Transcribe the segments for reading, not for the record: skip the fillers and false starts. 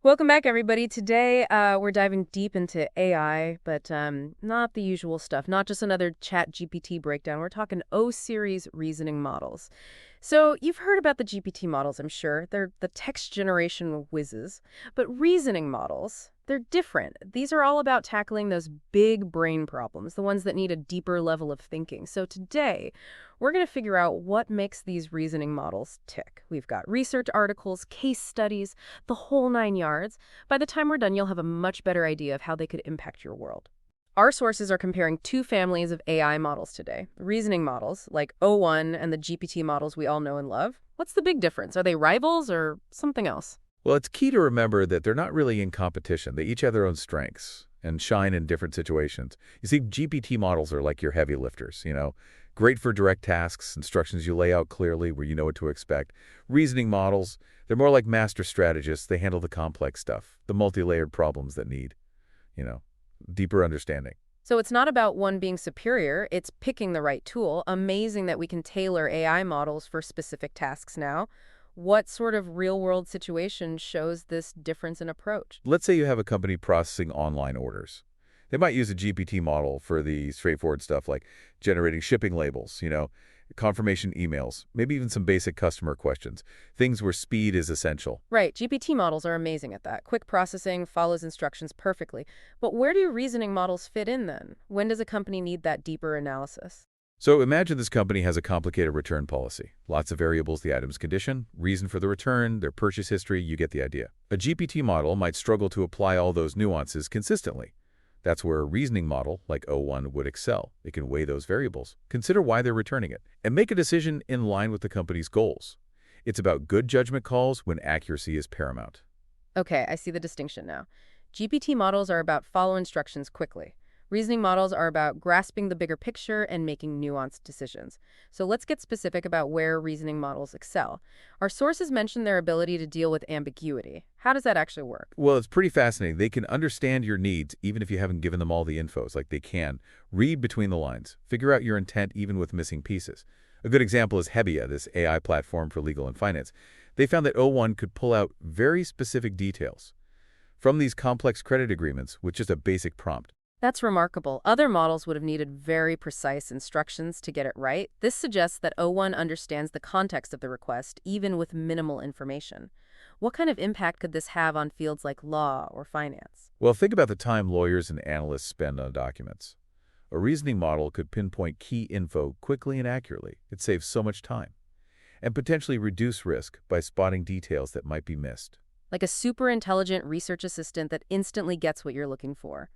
Welcome back, everybody. Today, we're diving deep into AI, but not the usual stuff, not just another chat GPT breakdown. We're talking O-series reasoning models. So you've heard about the GPT models, I'm sure. They're the text generation whizzes. But reasoning models, they're different. These are all about tackling those big brain problems, the ones that need a deeper level of thinking. So today, we're going to figure out what makes these reasoning models tick. We've got research articles, case studies, the whole nine yards. By the time we're done, you'll have a much better idea of how they could impact your world. Our sources are comparing two families of AI models today. Reasoning models, like O1 and the GPT models we all know and love. What's the big difference? Are they rivals or something else? Well, it's key to remember that they're not really in competition. They each have their own strengths and shine in different situations. You see, GPT models are like your heavy lifters, great for direct tasks, instructions you lay out clearly where you know what to expect. Reasoning models, they're more like master strategists. They handle the complex stuff, the multi-layered problems that need, you know, deeper understanding. So it's not about one being superior, it's picking the right tool. Amazing that we can tailor AI models for specific tasks now. What sort of real-world situation shows this difference in approach? Let's say you have a company processing online orders. They might use a GPT model for the straightforward stuff like generating shipping labels, confirmation emails, maybe even some basic customer questions, things where speed is essential. Right, GPT models are amazing at that. Quick processing, follows instructions perfectly. But where do reasoning models fit in then? When does a company need that deeper analysis? So imagine this company has a complicated return policy. Lots of variables, the item's condition, reason for the return, their purchase history, you get the idea. A GPT model might struggle to apply all those nuances consistently. That's where a reasoning model, like O1, would excel. It can weigh those variables, consider why they're returning it, and make a decision in line with the company's goals. It's about good judgment calls when accuracy is paramount. Okay, I see the distinction now. GPT models are about follow instructions quickly. Reasoning models are about grasping the bigger picture and making nuanced decisions. So let's get specific about where reasoning models excel. Our sources mention their ability to deal with ambiguity. How does that actually work? Well, it's pretty fascinating. They can understand your needs even if you haven't given them all the info. It's like they can read between the lines, figure out your intent even with missing pieces. A good example is Hebbia, this AI platform for legal and finance. They found that O1 could pull out very specific details from these complex credit agreements with just a basic prompt. That's remarkable. Other models would have needed very precise instructions to get it right. This suggests that O1 understands the context of the request, even with minimal information. What kind of impact could this have on fields like law or finance? Well, think about the time lawyers and analysts spend on documents. A reasoning model could pinpoint key info quickly and accurately. It saves so much time and potentially reduce risk by spotting details that might be missed. Like a super intelligent research assistant that instantly gets what you're looking for.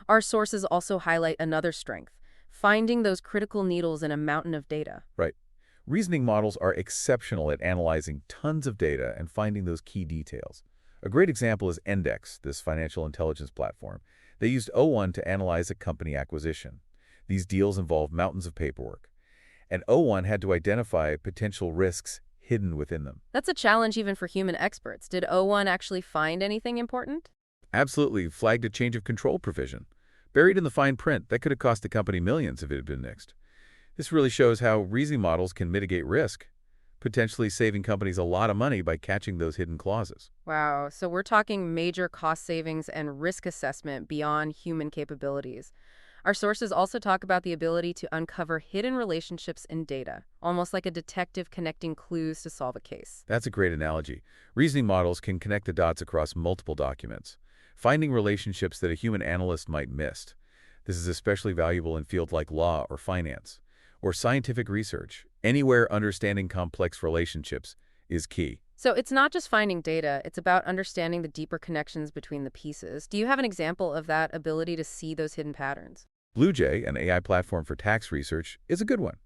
Our sources also highlight another strength, finding those critical needles in a mountain of data. Right. Reasoning models are exceptional at analyzing tons of data and finding those key details. A great example is Index, this financial intelligence platform. They used O1 to analyze a company acquisition. These deals involved mountains of paperwork, and O1 had to identify potential risks hidden within them. That's a challenge even for human experts. Did O1 actually find anything important? Absolutely flagged a change of control provision. Buried in the fine print, that could have cost the company millions if it had been nixed. This really shows how reasoning models can mitigate risk, potentially saving companies a lot of money by catching those hidden clauses. Wow, so we're talking major cost savings and risk assessment beyond human capabilities. Our sources also talk about the ability to uncover hidden relationships in data, almost like a detective connecting clues to solve a case. That's a great analogy. Reasoning models can connect the dots across multiple documents, finding relationships that a human analyst might miss. This is especially valuable in fields like law or finance, or scientific research. Anywhere understanding complex relationships is key. So it's not just finding data, it's about understanding the deeper connections between the pieces. Do you have an example of that ability to see those hidden patterns? BlueJ, an AI platform for tax research, is a good one.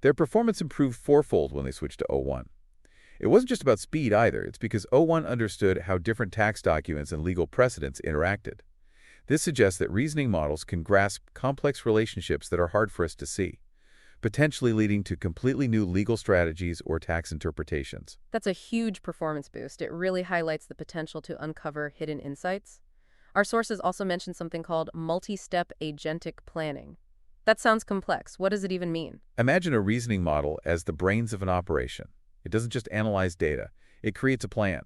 Their performance improved fourfold when they switched to O1. It wasn't just about speed either. It's because O1 understood how different tax documents and legal precedents interacted. This suggests that reasoning models can grasp complex relationships that are hard for us to see, potentially leading to completely new legal strategies or tax interpretations. That's a huge performance boost. It really highlights the potential to uncover hidden insights. Our sources also mention something called multi-step agentic planning. That sounds complex. What does it even mean? Imagine a reasoning model as the brains of an operation. It doesn't just analyze data. It creates a plan,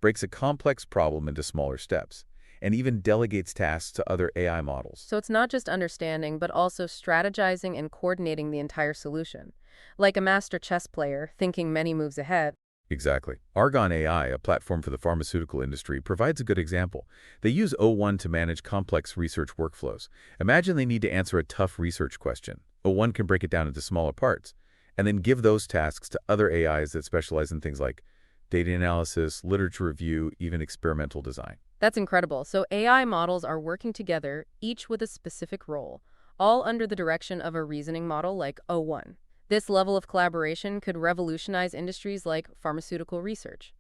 breaks a complex problem into smaller steps, and even delegates tasks to other AI models. So it's not just understanding, but also strategizing and coordinating the entire solution. Like a master chess player thinking many moves ahead. Exactly. Argon AI, a platform for the pharmaceutical industry, provides a good example. They use O1 to manage complex research workflows. Imagine they need to answer a tough research question. O1 can break it down into smaller parts, and then give those tasks to other AIs that specialize in things like data analysis, literature review, even experimental design. That's incredible. So AI models are working together, each with a specific role, all under the direction of a reasoning model like O1. This level of collaboration could revolutionize industries like pharmaceutical research.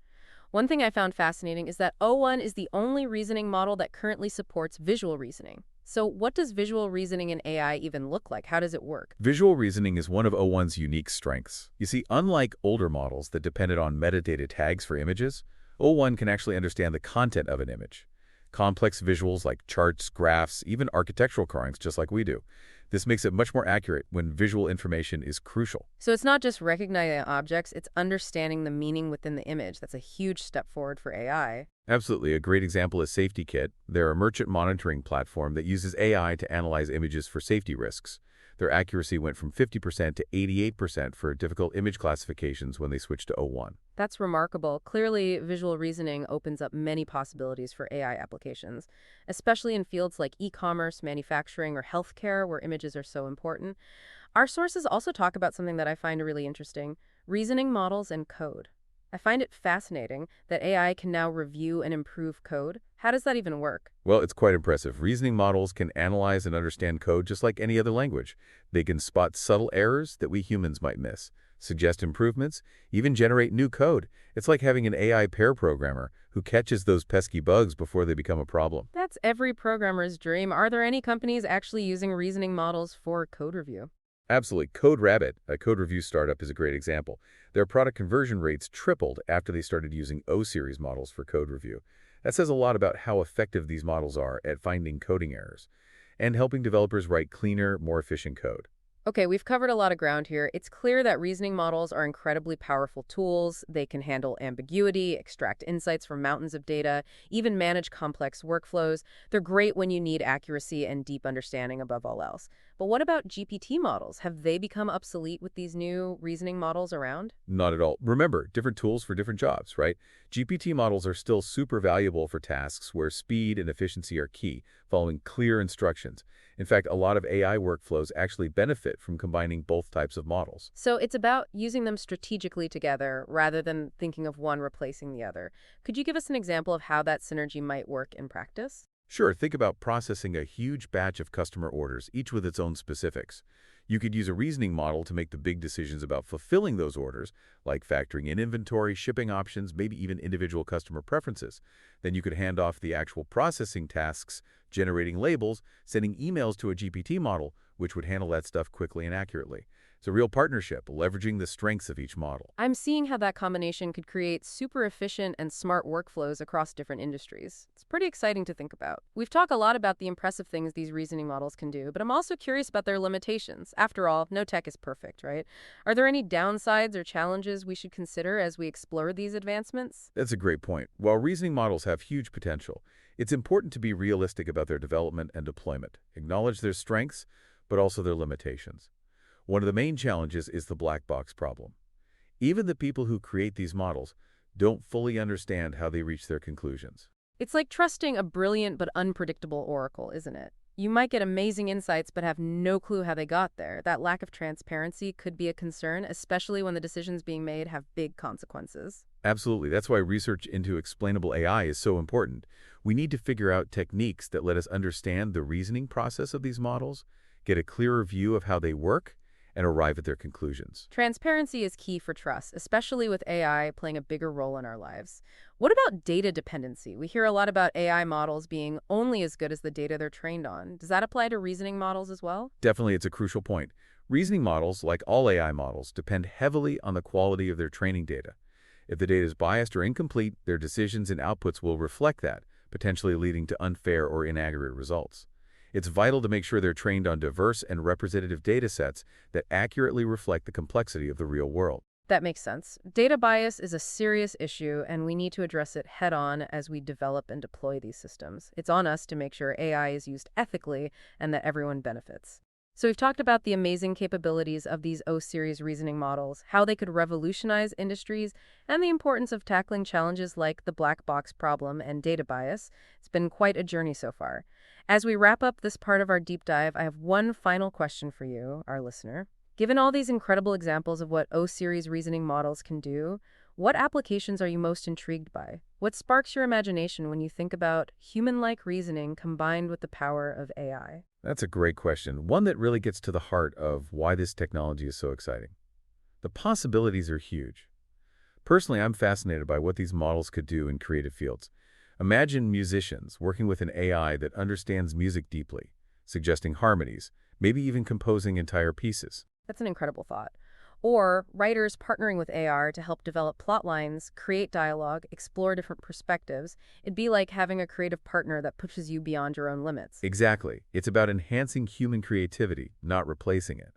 One thing I found fascinating is that O1 is the only reasoning model that currently supports visual reasoning. So what does visual reasoning in AI even look like? How does it work? Visual reasoning is one of O1's unique strengths. You see, unlike older models that depended on metadata tags for images, O1 can actually understand the content of an image. Complex visuals like charts, graphs, even architectural drawings, just like we do. This makes it much more accurate when visual information is crucial. So it's not just recognizing objects, it's understanding the meaning within the image. That's a huge step forward for AI. Absolutely. A great example is SafetyKit. They're a merchant monitoring platform that uses AI to analyze images for safety risks. Their accuracy went from 50% to 88% for difficult image classifications when they switched to O1. That's remarkable. Clearly, visual reasoning opens up many possibilities for AI applications, especially in fields like e-commerce, manufacturing, or healthcare, where images are so important. Our sources also talk about something that I find really interesting: reasoning models and code. I find it fascinating that AI can now review and improve code. How does that even work? Well, it's quite impressive. Reasoning models can analyze and understand code just like any other language. They can spot subtle errors that we humans might miss, suggest improvements, even generate new code. It's like having an AI pair programmer who catches those pesky bugs before they become a problem. That's every programmer's dream. Are there any companies actually using reasoning models for code review? Absolutely. CodeRabbit, a code review startup, is a great example. Their product conversion rates tripled after they started using O-series models for code review. That says a lot about how effective these models are at finding coding errors and helping developers write cleaner, more efficient code. Okay, we've covered a lot of ground here. It's clear that reasoning models are incredibly powerful tools. They can handle ambiguity, extract insights from mountains of data, even manage complex workflows. They're great when you need accuracy and deep understanding above all else. But what about GPT models? Have they become obsolete with these new reasoning models around? Not at all. Remember, different tools for different jobs, right? GPT models are still super valuable for tasks where speed and efficiency are key, following clear instructions. In fact, a lot of AI workflows actually benefit from combining both types of models. So it's about using them strategically together rather than thinking of one replacing the other. Could you give us an example of how that synergy might work in practice? Sure, think about processing a huge batch of customer orders, each with its own specifics. You could use a reasoning model to make the big decisions about fulfilling those orders, like factoring in inventory, shipping options, maybe even individual customer preferences. Then you could hand off the actual processing tasks, generating labels, sending emails to a GPT model, which would handle that stuff quickly and accurately. It's a real partnership, leveraging the strengths of each model. I'm seeing how that combination could create super efficient and smart workflows across different industries. It's pretty exciting to think about. We've talked a lot about the impressive things these reasoning models can do, but I'm also curious about their limitations. After all, no tech is perfect, right? Are there any downsides or challenges we should consider as we explore these advancements? That's a great point. While reasoning models have huge potential, it's important to be realistic about their development and deployment. Acknowledge their strengths, but also their limitations. One of the main challenges is the black box problem. Even the people who create these models don't fully understand how they reach their conclusions. It's like trusting a brilliant but unpredictable oracle, isn't it? You might get amazing insights but have no clue how they got there. That lack of transparency could be a concern, especially when the decisions being made have big consequences. Absolutely. That's why research into explainable AI is so important. We need to figure out techniques that let us understand the reasoning process of these models, get a clearer view of how they work, and arrive at their conclusions. Transparency is key for trust, especially with AI playing a bigger role in our lives. What about data dependency? We hear a lot about AI models being only as good as the data they're trained on. Does that apply to reasoning models as well? Definitely, it's a crucial point. Reasoning models, like all AI models, depend heavily on the quality of their training data. If the data is biased or incomplete, their decisions and outputs will reflect that, potentially leading to unfair or inaccurate results. It's vital to make sure they're trained on diverse and representative data sets that accurately reflect the complexity of the real world. That makes sense. Data bias is a serious issue, and we need to address it head on as we develop and deploy these systems. It's on us to make sure AI is used ethically and that everyone benefits. So, we've talked about the amazing capabilities of these O series reasoning models, how they could revolutionize industries, and the importance of tackling challenges like the black box problem and data bias. It's been quite a journey so far. As we wrap up this part of our deep dive, I have one final question for you, our listener. Given all these incredible examples of what O-series reasoning models can do, what applications are you most intrigued by? What sparks your imagination when you think about human-like reasoning combined with the power of AI? That's a great question, one that really gets to the heart of why this technology is so exciting. The possibilities are huge. Personally, I'm fascinated by what these models could do in creative fields. Imagine musicians working with an AI that understands music deeply, suggesting harmonies, maybe even composing entire pieces. That's an incredible thought. Or writers partnering with AR to help develop plot lines, create dialogue, explore different perspectives. It'd be like having a creative partner that pushes you beyond your own limits. Exactly. It's about enhancing human creativity, not replacing it.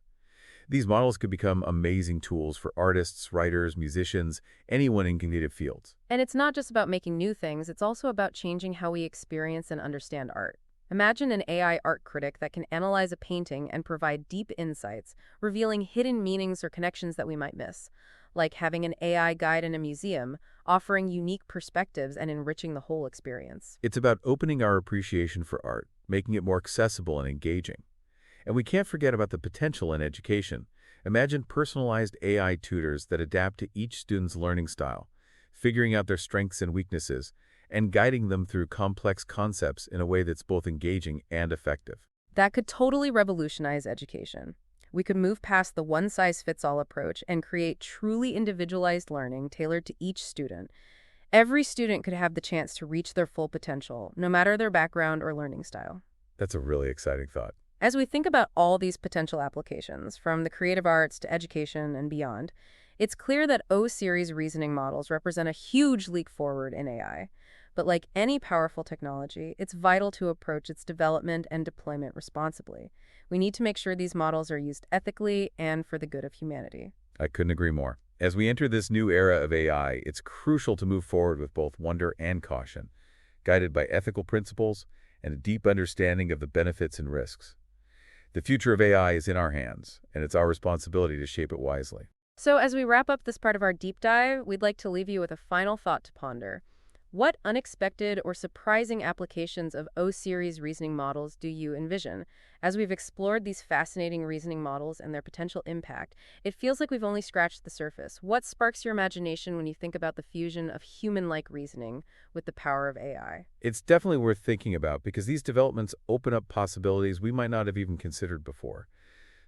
These models could become amazing tools for artists, writers, musicians, anyone in creative fields. And it's not just about making new things, it's also about changing how we experience and understand art. Imagine an AI art critic that can analyze a painting and provide deep insights, revealing hidden meanings or connections that we might miss, like having an AI guide in a museum, offering unique perspectives and enriching the whole experience. It's about opening our appreciation for art, making it more accessible and engaging. And we can't forget about the potential in education. Imagine personalized AI tutors that adapt to each student's learning style, figuring out their strengths and weaknesses, and guiding them through complex concepts in a way that's both engaging and effective. That could totally revolutionize education. We could move past the one-size-fits-all approach and create truly individualized learning tailored to each student. Every student could have the chance to reach their full potential, no matter their background or learning style. That's a really exciting thought. As we think about all these potential applications, from the creative arts to education and beyond, it's clear that O-series reasoning models represent a huge leap forward in AI. But like any powerful technology, it's vital to approach its development and deployment responsibly. We need to make sure these models are used ethically and for the good of humanity. I couldn't agree more. As we enter this new era of AI, it's crucial to move forward with both wonder and caution, guided by ethical principles and a deep understanding of the benefits and risks. The future of AI is in our hands, and it's our responsibility to shape it wisely. So as we wrap up this part of our deep dive, we'd like to leave you with a final thought to ponder. What unexpected or surprising applications of O-series reasoning models do you envision? As we've explored these fascinating reasoning models and their potential impact, it feels like we've only scratched the surface. What sparks your imagination when you think about the fusion of human-like reasoning with the power of AI? It's definitely worth thinking about because these developments open up possibilities we might not have even considered before.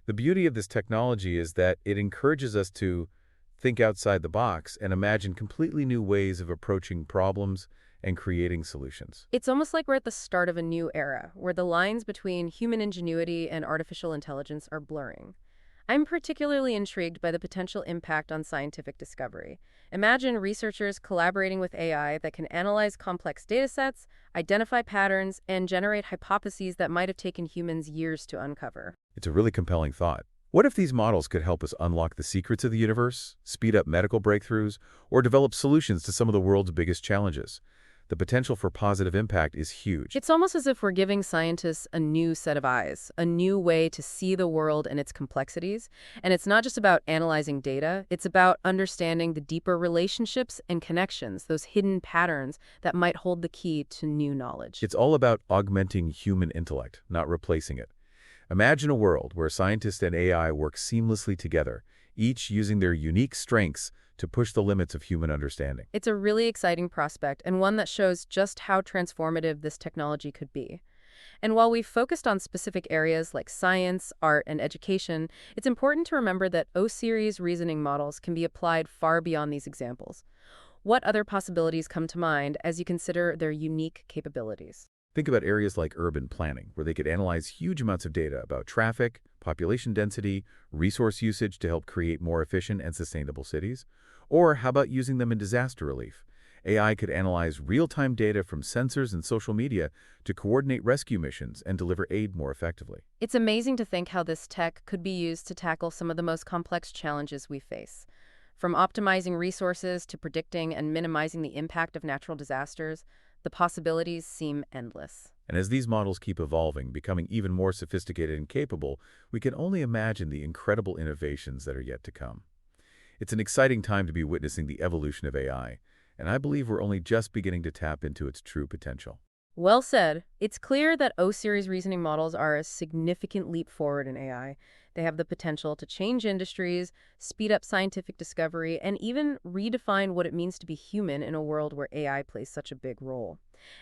The beauty of this technology is that it encourages us to think outside the box and imagine completely new ways of approaching problems and creating solutions. It's almost like we're at the start of a new era, where the lines between human ingenuity and artificial intelligence are blurring. I'm particularly intrigued by the potential impact on scientific discovery. Imagine researchers collaborating with AI that can analyze complex datasets, identify patterns, and generate hypotheses that might have taken humans years to uncover. It's a really compelling thought. What if these models could help us unlock the secrets of the universe, speed up medical breakthroughs, or develop solutions to some of the world's biggest challenges? The potential for positive impact is huge. It's almost as if we're giving scientists a new set of eyes, a new way to see the world and its complexities. And it's not just about analyzing data, it's about understanding the deeper relationships and connections, those hidden patterns that might hold the key to new knowledge. It's all about augmenting human intellect, not replacing it. Imagine a world where scientists and AI work seamlessly together, each using their unique strengths to push the limits of human understanding. It's a really exciting prospect and one that shows just how transformative this technology could be. And while we've focused on specific areas like science, art, and education, it's important to remember that O-series reasoning models can be applied far beyond these examples. What other possibilities come to mind as you consider their unique capabilities? Think about areas like urban planning, where they could analyze huge amounts of data about traffic, population density, resource usage to help create more efficient and sustainable cities. Or how about using them in disaster relief? AI could analyze real-time data from sensors and social media to coordinate rescue missions and deliver aid more effectively. It's amazing to think how this tech could be used to tackle some of the most complex challenges we face. From optimizing resources to predicting and minimizing the impact of natural disasters, the possibilities seem endless. And as these models keep evolving, becoming even more sophisticated and capable, we can only imagine the incredible innovations that are yet to come. It's an exciting time to be witnessing the evolution of AI, and I believe we're only just beginning to tap into its true potential. Well said. It's clear that O-series reasoning models are a significant leap forward in AI. They have the potential to change industries, speed up scientific discovery, and even redefine what it means to be human in a world where AI plays such a big role.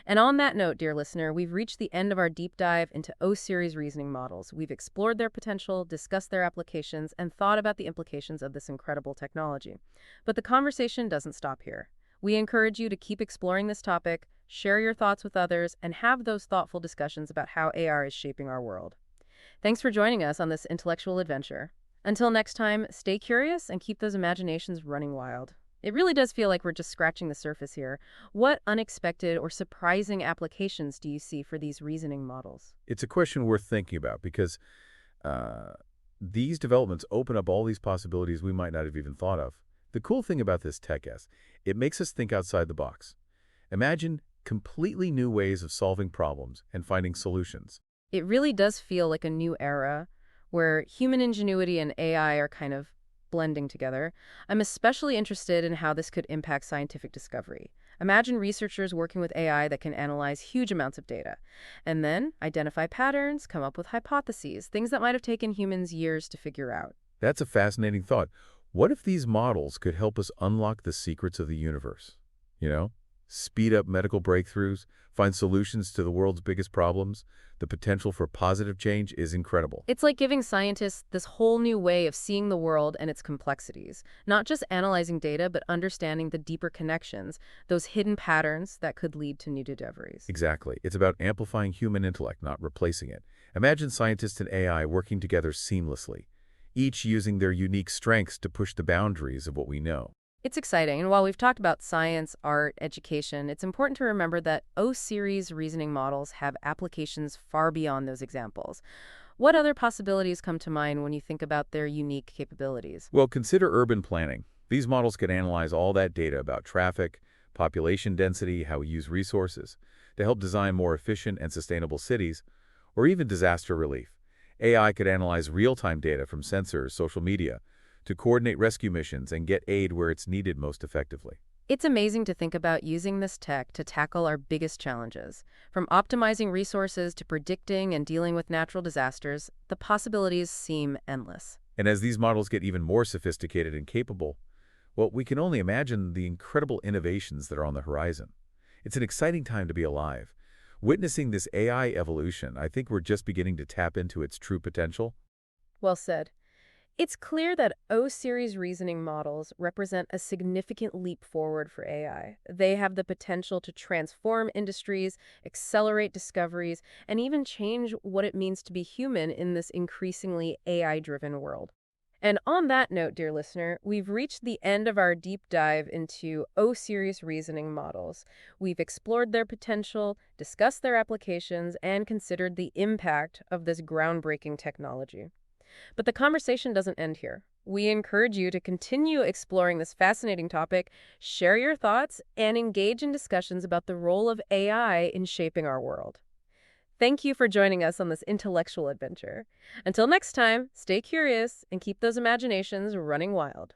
And on that note, dear listener, we've reached the end of our deep dive into O-series reasoning models. We've explored their potential, discussed their applications, and thought about the implications of this incredible technology. But the conversation doesn't stop here. We encourage you to keep exploring this topic, share your thoughts with others, and have those thoughtful discussions about how AR is shaping our world. Thanks for joining us on this intellectual adventure. Until next time, stay curious and keep those imaginations running wild. It really does feel like we're just scratching the surface here. What unexpected or surprising applications do you see for these reasoning models? It's a question worth thinking about because uh, these developments open up all these possibilities we might not have even thought of. The cool thing about this tech is it makes us think outside the box. Imagine completely new ways of solving problems and finding solutions. It really does feel like a new era where human ingenuity and AI are kind of blending together. I'm especially interested in how this could impact scientific discovery. Imagine researchers working with AI that can analyze huge amounts of data and then identify patterns, come up with hypotheses, things that might have taken humans years to figure out. That's a fascinating thought. What if these models could help us unlock the secrets of the universe? You know, speed up medical breakthroughs, find solutions to the world's biggest problems. The potential for positive change is incredible. It's like giving scientists this whole new way of seeing the world and its complexities, not just analyzing data, but understanding the deeper connections, those hidden patterns that could lead to new discoveries. Exactly. It's about amplifying human intellect, not replacing it. Imagine scientists and AI working together seamlessly, each using their unique strengths to push the boundaries of what we know. It's exciting, and while we've talked about science, art, education, it's important to remember that O-series reasoning models have applications far beyond those examples. What other possibilities come to mind when you think about their unique capabilities? Well, consider urban planning. These models can analyze all that data about traffic, population density, how we use resources, to help design more efficient and sustainable cities, or even disaster relief. AI could analyze real-time data from sensors, social media, to coordinate rescue missions and get aid where it's needed most effectively. It's amazing to think about using this tech to tackle our biggest challenges. From optimizing resources to predicting and dealing with natural disasters, the possibilities seem endless. And as these models get even more sophisticated and capable, well, we can only imagine the incredible innovations that are on the horizon. It's an exciting time to be alive. Witnessing this AI evolution, I think we're just beginning to tap into its true potential. Well said. It's clear that O-series reasoning models represent a significant leap forward for AI. They have the potential to transform industries, accelerate discoveries, and even change what it means to be human in this increasingly AI-driven world. And on that note, dear listener, we've reached the end of our deep dive into O-series reasoning models. We've explored their potential, discussed their applications, and considered the impact of this groundbreaking technology. But the conversation doesn't end here. We encourage you to continue exploring this fascinating topic, share your thoughts, and engage in discussions about the role of AI in shaping our world. Thank you for joining us on this intellectual adventure. Until next time, stay curious and keep those imaginations running wild.